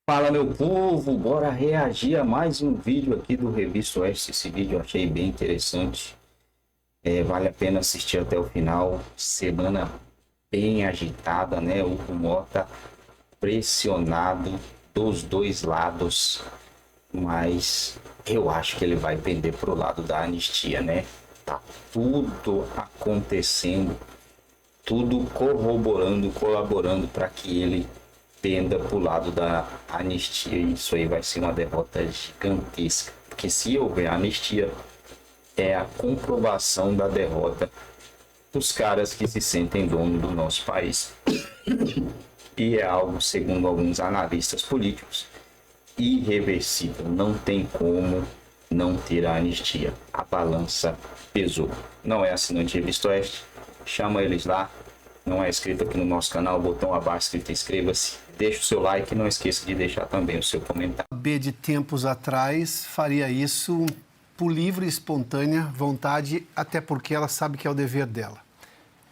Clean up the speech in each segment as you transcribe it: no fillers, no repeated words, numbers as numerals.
Fala, meu povo, bora reagir a mais um vídeo aqui do Revista Oeste. Esse vídeo eu achei bem interessante, vale a pena assistir até o final. Semana bem agitada, né? O rumor tá pressionado dos dois lados, mas eu acho que ele vai pender pro lado da anistia, né? Tá tudo acontecendo, tudo corroborando, colaborando para que ele penda para o lado da anistia. Isso aí vai ser uma derrota gigantesca, porque se houver anistia, é a comprovação da derrota dos caras que se sentem dono do nosso país. E é algo, segundo alguns analistas políticos, irreversível. Não tem como não ter a anistia. A balança pesou. Não é assinante de Revista Oeste? Chama eles lá. Não é inscrito aqui no nosso canal, botão abaixo escrito inscreva-se. Deixa o seu like e não esqueça de deixar também o seu comentário. A B de tempos atrás faria isso por livre e espontânea vontade, até porque ela sabe que é o dever dela.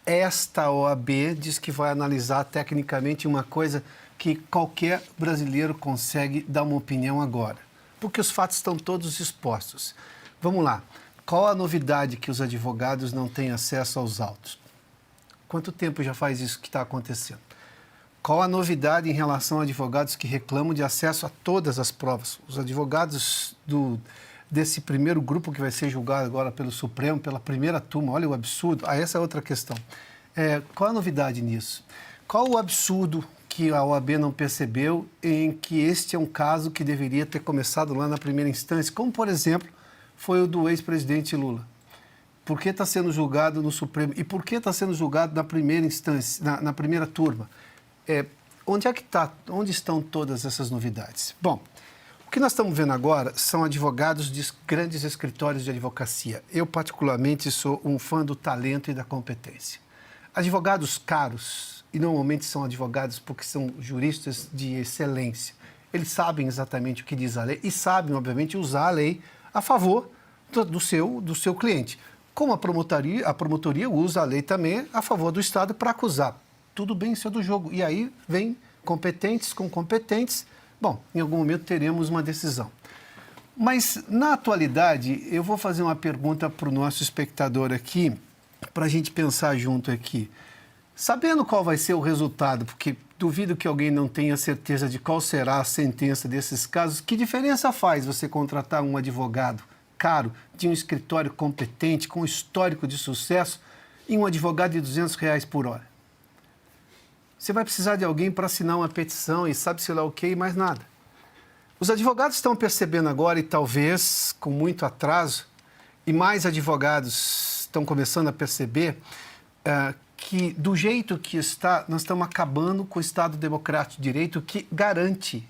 Esta OAB diz que vai analisar tecnicamente uma coisa que qualquer brasileiro consegue dar uma opinião agora, porque os fatos estão todos expostos. Vamos lá. Qual a novidade que os advogados não têm acesso aos autos? Quanto tempo já faz isso que está acontecendo? Qual a novidade em relação a advogados que reclamam de acesso a todas as provas? Os advogados desse primeiro grupo que vai ser julgado agora pelo Supremo, pela primeira turma, olha o absurdo. Essa é outra questão. Qual a novidade nisso? Qual o absurdo que a OAB não percebeu em que este é um caso que deveria ter começado lá na primeira instância, como, por exemplo, foi o do ex-presidente Lula? Por que está sendo julgado no Supremo? E por que está sendo julgado na primeira instância, na primeira turma? Onde estão todas essas novidades? Bom, o que nós estamos vendo agora são advogados de grandes escritórios de advocacia. Eu, particularmente, sou um fã do talento e da competência. Advogados caros, e normalmente são advogados porque são juristas de excelência. Eles sabem exatamente o que diz a lei e sabem, obviamente, usar a lei a favor do seu cliente. Como a promotoria usa a lei também a favor do Estado para acusar. Tudo bem, isso é do jogo. E aí vem competentes com competentes. Bom, em algum momento teremos uma decisão. Mas, na atualidade, eu vou fazer uma pergunta para o nosso espectador aqui, para a gente pensar junto aqui. Sabendo qual vai ser o resultado, porque duvido que alguém não tenha certeza de qual será a sentença desses casos, que diferença faz você contratar um advogado caro, de um escritório competente, com histórico de sucesso, e um advogado de R$ 200 por hora? Você vai precisar de alguém para assinar uma petição e sabe-se lá o quê e mais nada. Os advogados estão percebendo agora, e talvez com muito atraso, e mais advogados estão começando a perceber, que do jeito que está, nós estamos acabando com o Estado Democrático de Direito, que garante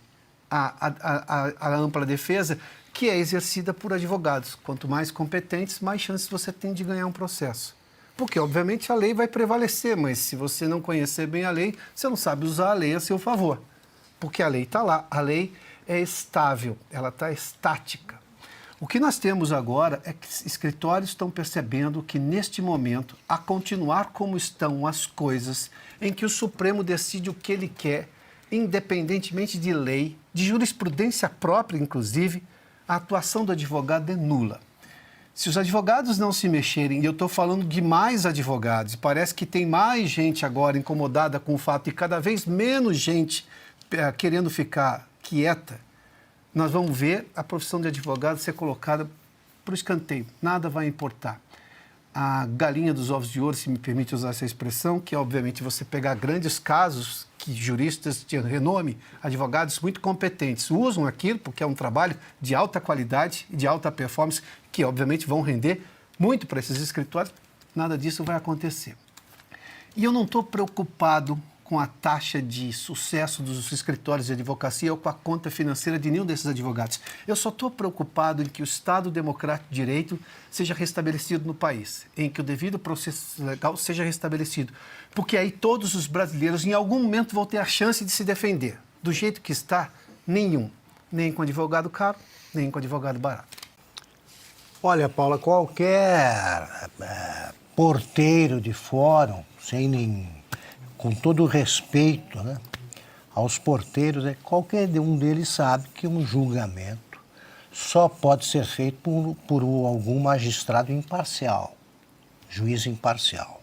a ampla defesa, que é exercida por advogados. Quanto mais competentes, mais chances você tem de ganhar um processo. Porque, obviamente, a lei vai prevalecer, mas se você não conhecer bem a lei, você não sabe usar a lei a seu favor. Porque a lei está lá, a lei é estável, ela está estática. O que nós temos agora é que escritórios estão percebendo que, neste momento, a continuar como estão as coisas, em que o Supremo decide o que ele quer, independentemente de lei, de jurisprudência própria, inclusive, a atuação do advogado é nula. Se os advogados não se mexerem, e eu estou falando de mais advogados, e parece que tem mais gente agora incomodada com o fato de cada vez menos gente querendo ficar quieta, nós vamos ver a profissão de advogado ser colocada para o escanteio. Nada vai importar. A galinha dos ovos de ouro, se me permite usar essa expressão, que é, obviamente, você pegar grandes casos que juristas de renome, advogados muito competentes, usam aquilo porque é um trabalho de alta qualidade e de alta performance, que, obviamente, vão render muito para esses escritórios. Nada disso vai acontecer. E eu não estou preocupado com a taxa de sucesso dos escritórios de advocacia ou com a conta financeira de nenhum desses advogados. Eu só estou preocupado em que o Estado Democrático de Direito seja restabelecido no país, em que o devido processo legal seja restabelecido, porque aí todos os brasileiros em algum momento vão ter a chance de se defender. Do jeito que está, nenhum. Nem com advogado caro, nem com advogado barato. Olha, Paula, qualquer porteiro de fórum, com todo o respeito, né, aos porteiros, qualquer um deles sabe que um julgamento só pode ser feito por algum magistrado imparcial, juiz imparcial.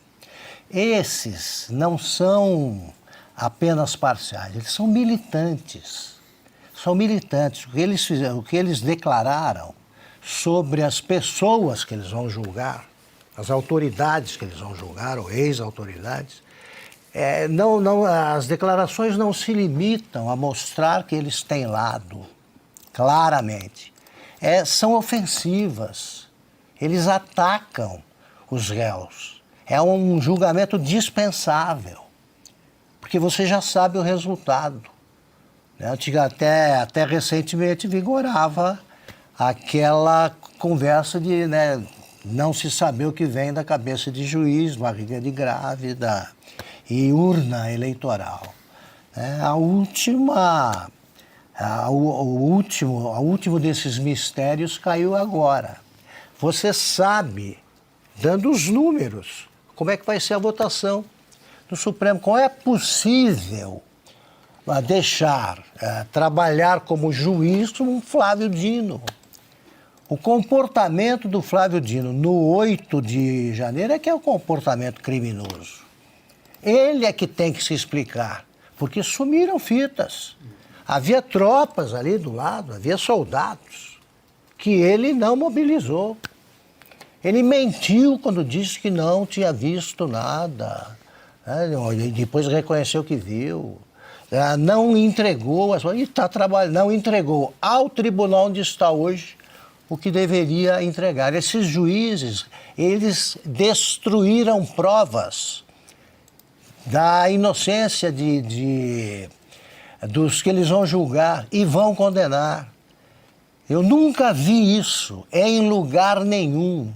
Esses não são apenas parciais, eles são militantes. São militantes. O que eles declararam sobre as pessoas que eles vão julgar, as autoridades que eles vão julgar, ou ex-autoridades, as declarações não se limitam a mostrar que eles têm lado, claramente. São ofensivas. Eles atacam os réus. É um julgamento dispensável, porque você já sabe o resultado. Até recentemente vigorava aquela conversa de não se saber o que vem da cabeça de juiz, barriga de grávida e urna eleitoral. O último desses mistérios caiu agora. Você sabe, dando os números, como é que vai ser a votação do Supremo. Como é possível deixar trabalhar como juiz um Flávio Dino? O comportamento do Flávio Dino no 8 de janeiro é que é o comportamento criminoso. Ele é que tem que se explicar, porque sumiram fitas. Havia tropas ali do lado, havia soldados que ele não mobilizou. Ele mentiu quando disse que não tinha visto nada. Depois reconheceu que viu. Não entregou, não entregou ao tribunal onde está hoje o que deveria entregar. Esses juízes, eles destruíram provas da inocência dos que eles vão julgar e vão condenar. Eu nunca vi isso em lugar nenhum.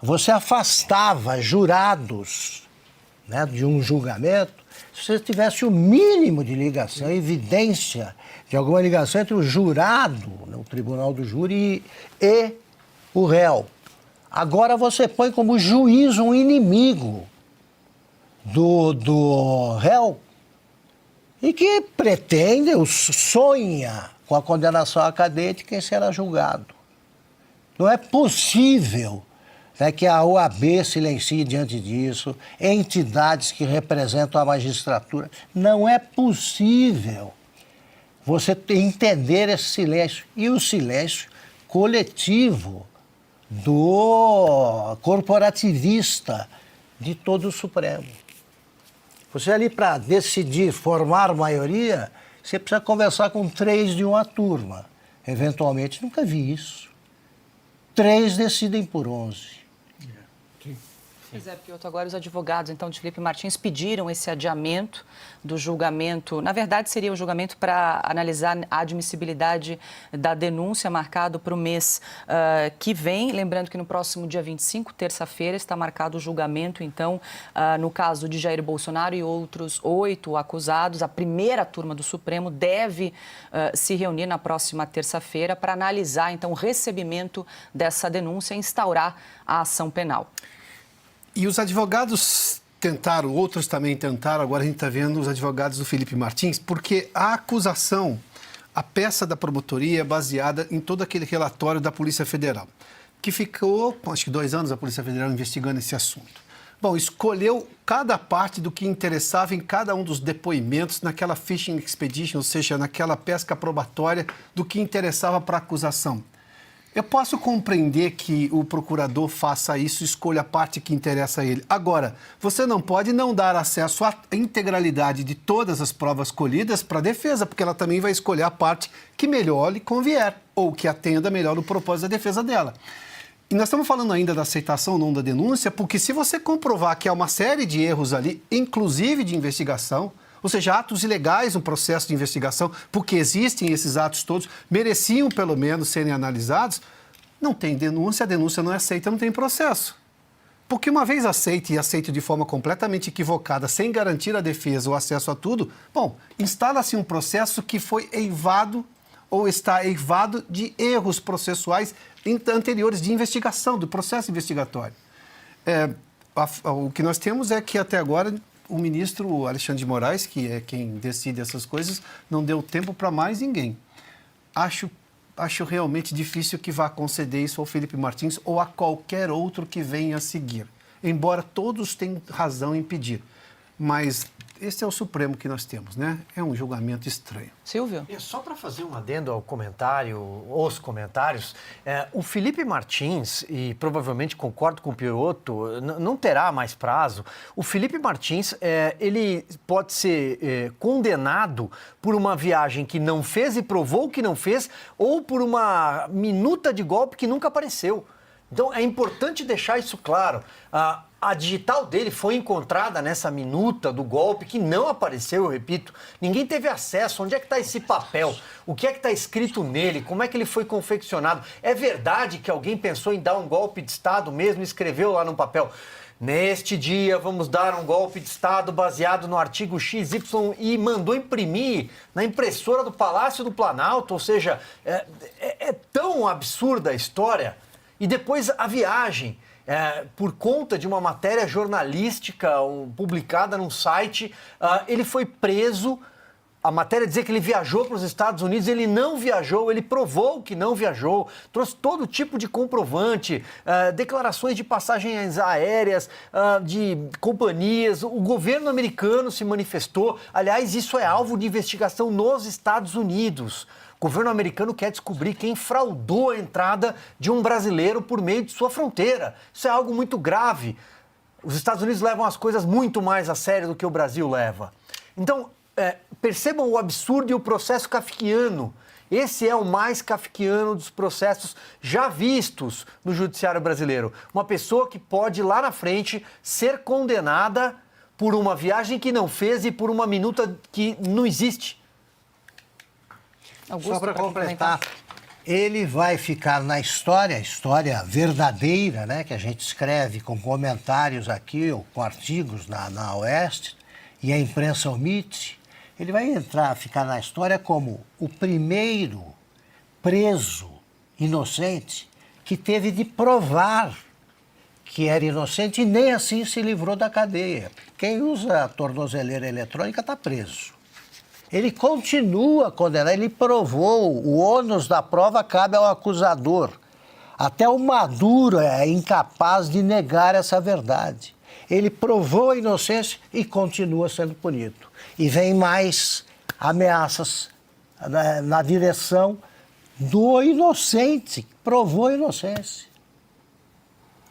Você afastava jurados de um julgamento se você tivesse o mínimo de ligação, evidência de alguma ligação entre o jurado, o tribunal do júri, e o réu. Agora você põe como juiz um inimigo do réu e que pretende, sonha com a condenação à cadeia de quem será julgado. Não é possível que a OAB silencie diante disso, entidades que representam a magistratura. Não é possível você entender esse silêncio. E o silêncio coletivo do corporativista de todo o Supremo. Você ali para decidir, formar maioria, você precisa conversar com 3 de uma turma. Eventualmente, nunca vi isso. 3 decidem por 11. Pois é, Piotr, agora os advogados, então, de Felipe Martins pediram esse adiamento do julgamento. Na verdade, seria o julgamento para analisar a admissibilidade da denúncia marcado para o mês que vem. Lembrando que no próximo dia 25, terça-feira, está marcado o julgamento, então, no caso de Jair Bolsonaro e outros 8 acusados. A primeira turma do Supremo deve se reunir na próxima terça-feira para analisar, então, o recebimento dessa denúncia e instaurar a ação penal. E os advogados tentaram, outros também tentaram, agora a gente está vendo os advogados do Felipe Martins, porque a acusação, a peça da promotoria é baseada em todo aquele relatório da Polícia Federal, que ficou, acho que 2 anos a Polícia Federal investigando esse assunto. Bom, escolheu cada parte do que interessava em cada um dos depoimentos naquela fishing expedition, ou seja, naquela pesca probatória do que interessava para a acusação. Eu posso compreender que o procurador faça isso, escolha a parte que interessa a ele. Agora, você não pode não dar acesso à integralidade de todas as provas colhidas para a defesa, porque ela também vai escolher a parte que melhor lhe convier, ou que atenda melhor o propósito da defesa dela. E nós estamos falando ainda da aceitação ou não da denúncia, porque se você comprovar que há uma série de erros ali, inclusive de investigação, ou seja, atos ilegais no processo de investigação, porque existem esses atos todos, mereciam pelo menos serem analisados, não tem denúncia, a denúncia não é aceita, não tem processo. Porque uma vez aceita e aceita de forma completamente equivocada, sem garantir a defesa ou acesso a tudo, bom, instala-se um processo que foi eivado ou está eivado de erros processuais anteriores de investigação, do processo investigatório. O que nós temos é que até agora o ministro Alexandre de Moraes, que é quem decide essas coisas, não deu tempo para mais ninguém. Acho realmente difícil que vá conceder isso ao Felipe Martins ou a qualquer outro que venha a seguir. Embora todos tenham razão em pedir. Mas esse é o Supremo que nós temos, né? É um julgamento estranho. Silvio? Só para fazer um adendo ao comentário, os comentários, o Felipe Martins, e provavelmente concordo com o Piotto, não terá mais prazo. O Felipe Martins, ele pode ser condenado por uma viagem que não fez e provou que não fez, ou por uma minuta de golpe que nunca apareceu. Então, é importante deixar isso claro. A digital dele foi encontrada nessa minuta do golpe que não apareceu, eu repito. Ninguém teve acesso. Onde é que está esse papel? O que é que está escrito nele? Como é que ele foi confeccionado? É verdade que alguém pensou em dar um golpe de Estado mesmo e escreveu lá no papel? Neste dia vamos dar um golpe de Estado baseado no artigo XY e mandou imprimir na impressora do Palácio do Planalto. Ou seja, é tão absurda a história. E depois a viagem. Por conta de uma matéria jornalística publicada num site, ele foi preso. A matéria dizia que ele viajou para os Estados Unidos, ele não viajou, ele provou que não viajou, trouxe todo tipo de comprovante, declarações de passagens aéreas, de companhias. O governo americano se manifestou. Aliás, isso é alvo de investigação nos Estados Unidos. O governo americano quer descobrir quem fraudou a entrada de um brasileiro por meio de sua fronteira. Isso é algo muito grave. Os Estados Unidos levam as coisas muito mais a sério do que o Brasil leva. Então, percebam o absurdo e o processo kafkiano. Esse é o mais kafkiano dos processos já vistos no judiciário brasileiro. Uma pessoa que pode, lá na frente, ser condenada por uma viagem que não fez e por uma minuta que não existe. Augusto, só para completar, ele vai ficar na história, a história verdadeira, né, que a gente escreve com comentários aqui, ou com artigos na Oeste, e a imprensa omite. Ele vai ficar na história como o primeiro preso inocente que teve de provar que era inocente e nem assim se livrou da cadeia. Quem usa a tornozeleira eletrônica está preso. Ele continua condenado, ele provou, o ônus da prova cabe ao acusador. Até o Maduro é incapaz de negar essa verdade. Ele provou a inocência e continua sendo punido. E vem mais ameaças na direção do inocente, que provou a inocência.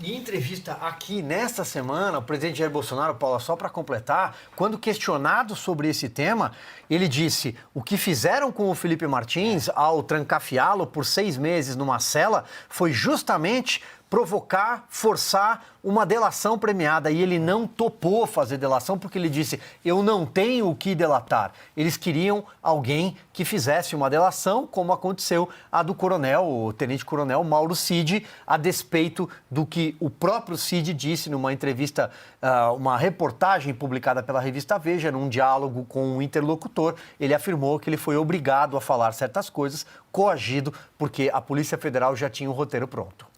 Em entrevista aqui nesta semana, o presidente Jair Bolsonaro, Paula, só para completar, quando questionado sobre esse tema, ele disse: o que fizeram com o Felipe Martins ao trancafiá-lo por 6 meses numa cela foi justamente provocar, forçar uma delação premiada. E ele não topou fazer delação porque ele disse: eu não tenho o que delatar. Eles queriam alguém que fizesse uma delação, como aconteceu a do coronel, o tenente-coronel Mauro Cid, a despeito do que o próprio Cid disse numa entrevista, uma reportagem publicada pela revista Veja, num diálogo com um interlocutor. Ele afirmou que ele foi obrigado a falar certas coisas, coagido, porque a Polícia Federal já tinha o roteiro pronto.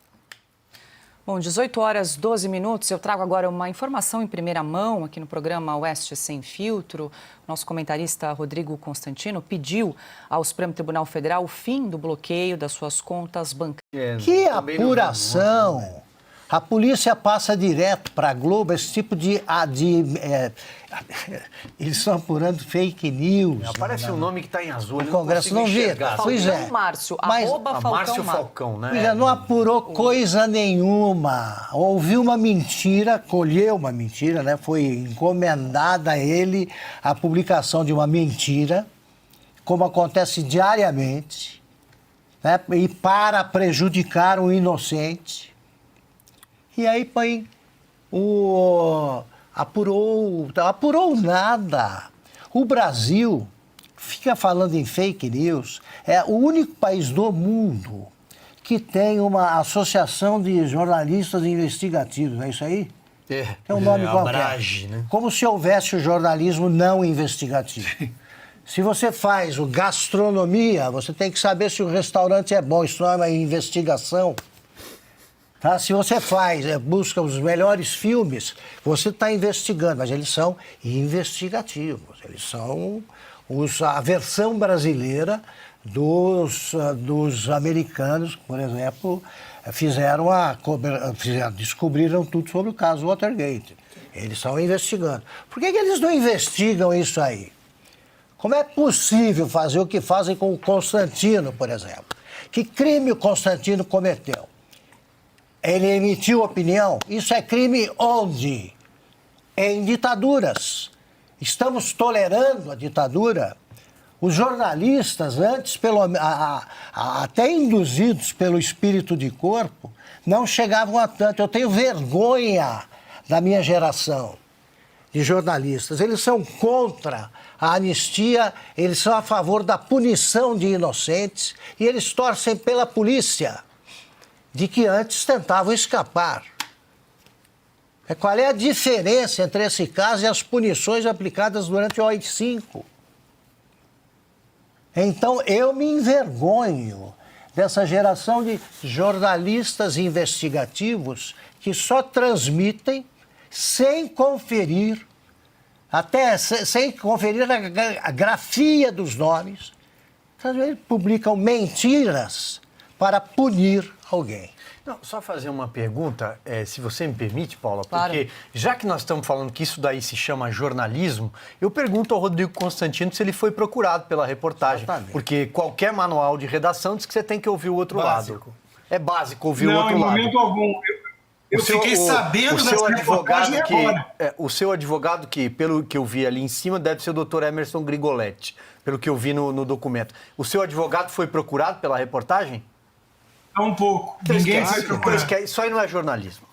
Bom, 18 horas 12 minutos, eu trago agora uma informação em primeira mão aqui no programa Oeste Sem Filtro. Nosso comentarista Rodrigo Constantino pediu ao Supremo Tribunal Federal o fim do bloqueio das suas contas bancárias. Que apuração! A polícia passa direto para a Globo esse tipo de eles estão apurando fake news. Aparece um nome que está em azul. O Congresso não vê. Pois é. Márcio, mas, Márcio Falcão, né? Pois é, não apurou coisa nenhuma. Ouviu uma mentira, colheu uma mentira, né? Foi encomendada a ele a publicação de uma mentira, como acontece diariamente, né? E para prejudicar o inocente. E aí põe apurou nada. O Brasil fica falando em fake news, é o único país do mundo que tem uma associação de jornalistas investigativos, é isso aí? É um nome qualquer. Abrage, né? Como se houvesse o jornalismo não investigativo. Se você faz o gastronomia, você tem que saber se o restaurante é bom, isso não é uma investigação. Tá? Se você busca os melhores filmes, você está investigando, mas eles são investigativos. Eles são a versão brasileira dos americanos, por exemplo, descobriram tudo sobre o caso Watergate. Eles estão investigando. Por que eles não investigam isso aí? Como é possível fazer o que fazem com o Constantino, por exemplo? Que crime o Constantino cometeu? Ele emitiu opinião? Isso é crime onde? Em ditaduras. Estamos tolerando a ditadura? Os jornalistas, antes, até induzidos pelo espírito de corpo, não chegavam a tanto. Eu tenho vergonha da minha geração de jornalistas. Eles são contra a anistia, eles são a favor da punição de inocentes e eles torcem pela polícia, de que antes tentavam escapar. Qual é a diferença entre esse caso e as punições aplicadas durante o AI-5? Então, eu me envergonho dessa geração de jornalistas investigativos que só transmitem sem conferir, até sem conferir a grafia dos nomes. Eles publicam mentiras para punir alguém. Não, só fazer uma pergunta, se você me permite, Paula, Claro. porque já que nós estamos falando que isso daí se chama jornalismo, eu pergunto ao Rodrigo Constantino se ele foi procurado pela reportagem. Exatamente. Porque qualquer manual de redação diz que você tem que ouvir o outro Básico. lado. É básico ouvir o Não, outro em lado. momento algum. Eu fiquei sabendo dessa reportagem agora. O seu advogado, que pelo que eu vi ali em cima, deve ser o doutor Emerson Grigoletti, pelo que eu vi no documento. O seu advogado foi procurado pela reportagem? Um pouco. Ninguém foi procurado. Isso aí não é jornalismo.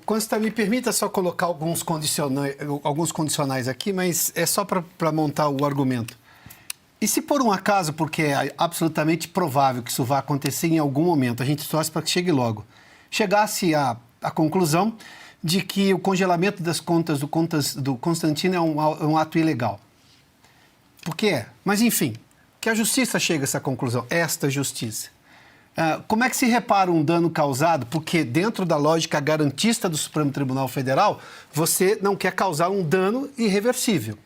Constantino, me permita só colocar alguns condicionais aqui, mas é só para montar o argumento. E se por um acaso, porque é absolutamente provável que isso vá acontecer em algum momento, a gente torce para que chegue logo, chegasse à conclusão de que o congelamento das contas do Constantino é um ato ilegal. Por que é? Mas, enfim, que a justiça chegue a essa conclusão, esta justiça. Como é que se repara um dano causado? Porque dentro da lógica garantista do Supremo Tribunal Federal, você não quer causar um dano irreversível.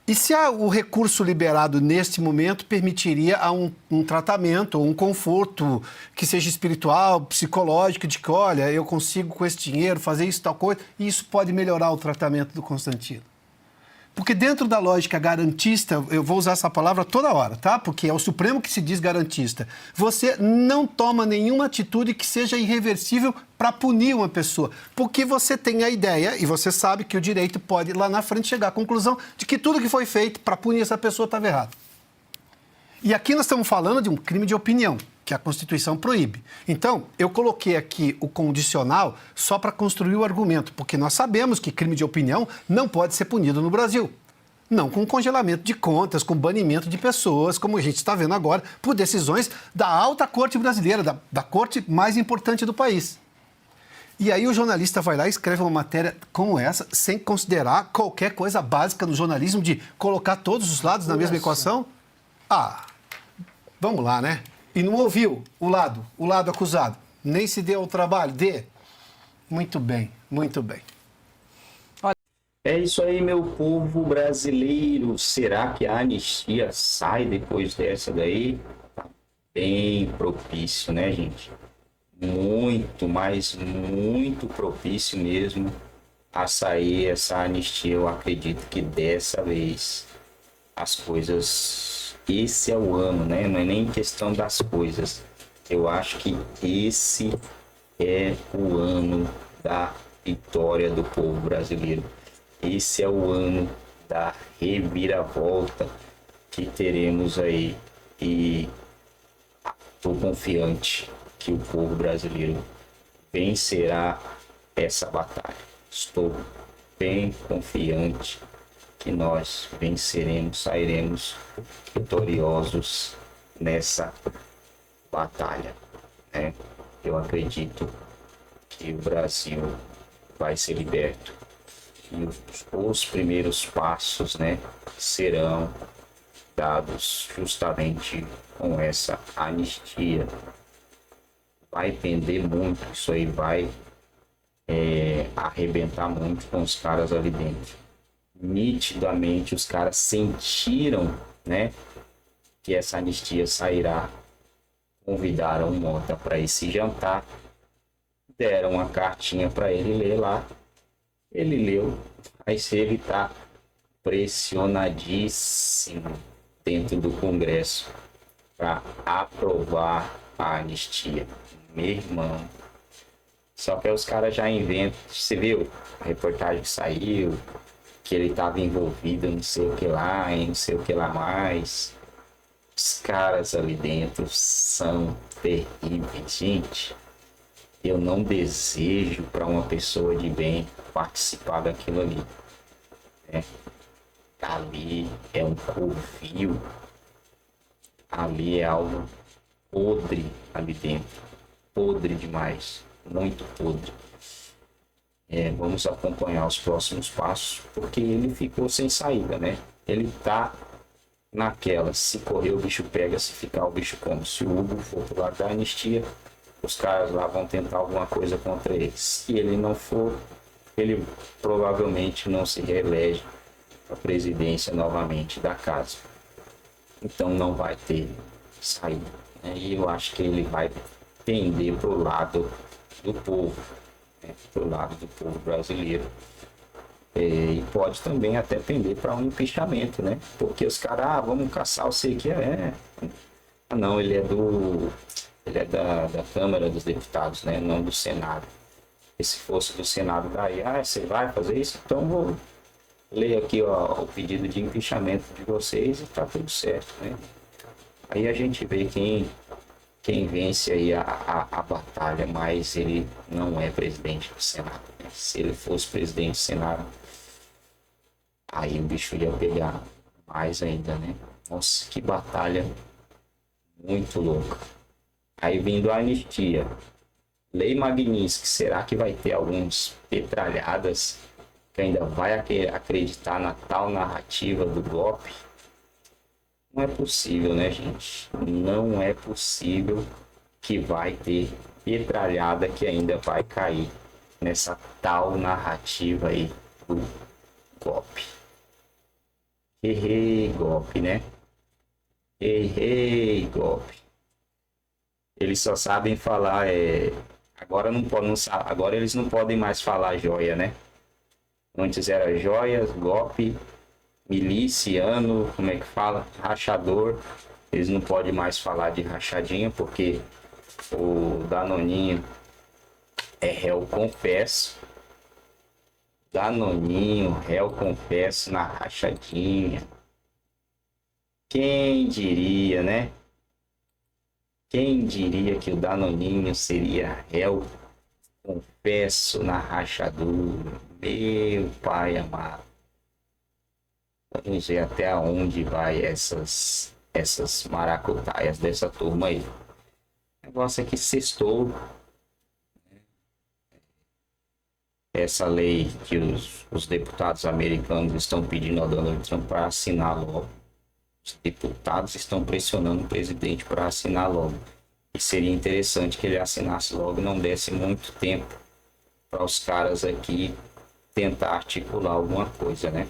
E se o recurso liberado neste momento permitiria um tratamento, ou um conforto que seja espiritual, psicológico, de que, olha, eu consigo com esse dinheiro fazer isso, tal coisa, e isso pode melhorar o tratamento do Constantino. Porque dentro da lógica garantista, eu vou usar essa palavra toda hora, tá? Porque é o Supremo que se diz garantista. Você não toma nenhuma atitude que seja irreversível para punir uma pessoa. Porque você tem a ideia, e você sabe que o direito pode, lá na frente, chegar à conclusão de que tudo que foi feito para punir essa pessoa estava errado. E aqui nós estamos falando de um crime de opinião, que a Constituição proíbe. Então, eu coloquei aqui o condicional só para construir o argumento, porque nós sabemos que crime de opinião não pode ser punido no Brasil. Não com congelamento de contas, com banimento de pessoas, como a gente está vendo agora, por decisões da alta corte brasileira, da corte mais importante do país. E aí o jornalista vai lá e escreve uma matéria como essa, sem considerar qualquer coisa básica no jornalismo de colocar todos os lados na mesma equação? Vamos lá, né? E não ouviu o lado acusado. Nem se deu o trabalho de... Muito bem, muito bem. É isso aí, meu povo brasileiro. Será que a anistia sai depois dessa daí? Tá bem propício, né, gente? Muito, mas muito propício mesmo a sair essa anistia. Eu acredito que dessa vez as coisas... Esse é o ano, né? Não é nem questão das coisas. Eu acho que esse é o ano da vitória do povo brasileiro. Esse é o ano da reviravolta que teremos aí. E estou confiante que o povo brasileiro vencerá essa batalha. Estou bem confiante que nós venceremos, sairemos vitoriosos nessa batalha, né? Eu acredito que o Brasil vai ser liberto e os primeiros passos, né, serão dados justamente com essa anistia vai pender muito, isso aí vai arrebentar muito com os caras ali dentro. Nitidamente os caras sentiram, né, que essa anistia sairá, convidaram o Mota para esse jantar, deram uma cartinha para ele ler lá, ele leu, aí se ele tá pressionadíssimo dentro do Congresso para aprovar a anistia. Meu irmão, só que aí os caras já inventam, você viu a reportagem que saiu, que ele estava envolvido em não sei o que lá, em não sei o que lá mais. Os caras ali dentro são terríveis, gente. Eu não desejo para uma pessoa de bem participar daquilo ali. Né? Ali é um covil, ali é algo podre ali dentro, podre demais, muito podre. Vamos acompanhar os próximos passos, porque ele ficou sem saída, né? Ele tá naquela, se correr o bicho pega, se ficar o bicho come. Se o Hugo for pro lado da anistia, os caras lá vão tentar alguma coisa contra ele. Se ele não for, ele provavelmente não se reelege a presidência novamente da casa. Então não vai ter saída. Né? E eu acho que ele vai pender pro lado do povo, né? Pro lado do povo brasileiro. E pode também até pender para um empichamento, né? Porque os caras, vamos caçar o sei que não, ele é da Câmara dos Deputados, né? Não do Senado. E se fosse do Senado, daí, você vai fazer isso? Então vou ler aqui, ó, o pedido de empichamento de vocês e tá tudo certo, né? Aí a gente vê quem vence aí a batalha, mas ele não é presidente do Senado, né? Se ele fosse presidente do Senado, aí o bicho ia pegar mais ainda, né? Nossa, que batalha muito louca. Aí vindo a anistia, Lei Magnitsky, será que vai ter alguns petralhadas que ainda vai acreditar na tal narrativa do golpe? Não é possível, né, gente? Não é possível que vai ter petralhada que ainda vai cair nessa tal narrativa aí do golpe. Golpe, né? Golpe. Eles só sabem falar, agora agora eles não podem mais falar joia, né? Antes era joias, golpe, miliciano, como é que fala? Rachador. Eles não podem mais falar de rachadinha porque o Danoninho é réu confesso. Danoninho, réu confesso na rachadinha. Quem diria, né? Quem diria que o Danoninho seria réu confesso na rachadura? Meu pai amado. Vamos ver até onde vai essas maracutaias dessa turma aí. O negócio é que sextou. Essa lei que os deputados americanos estão pedindo ao Donald Trump para assinar logo. Os deputados estão pressionando o presidente para assinar logo. E seria interessante que ele assinasse logo e não desse muito tempo para os caras aqui tentar articular alguma coisa, né?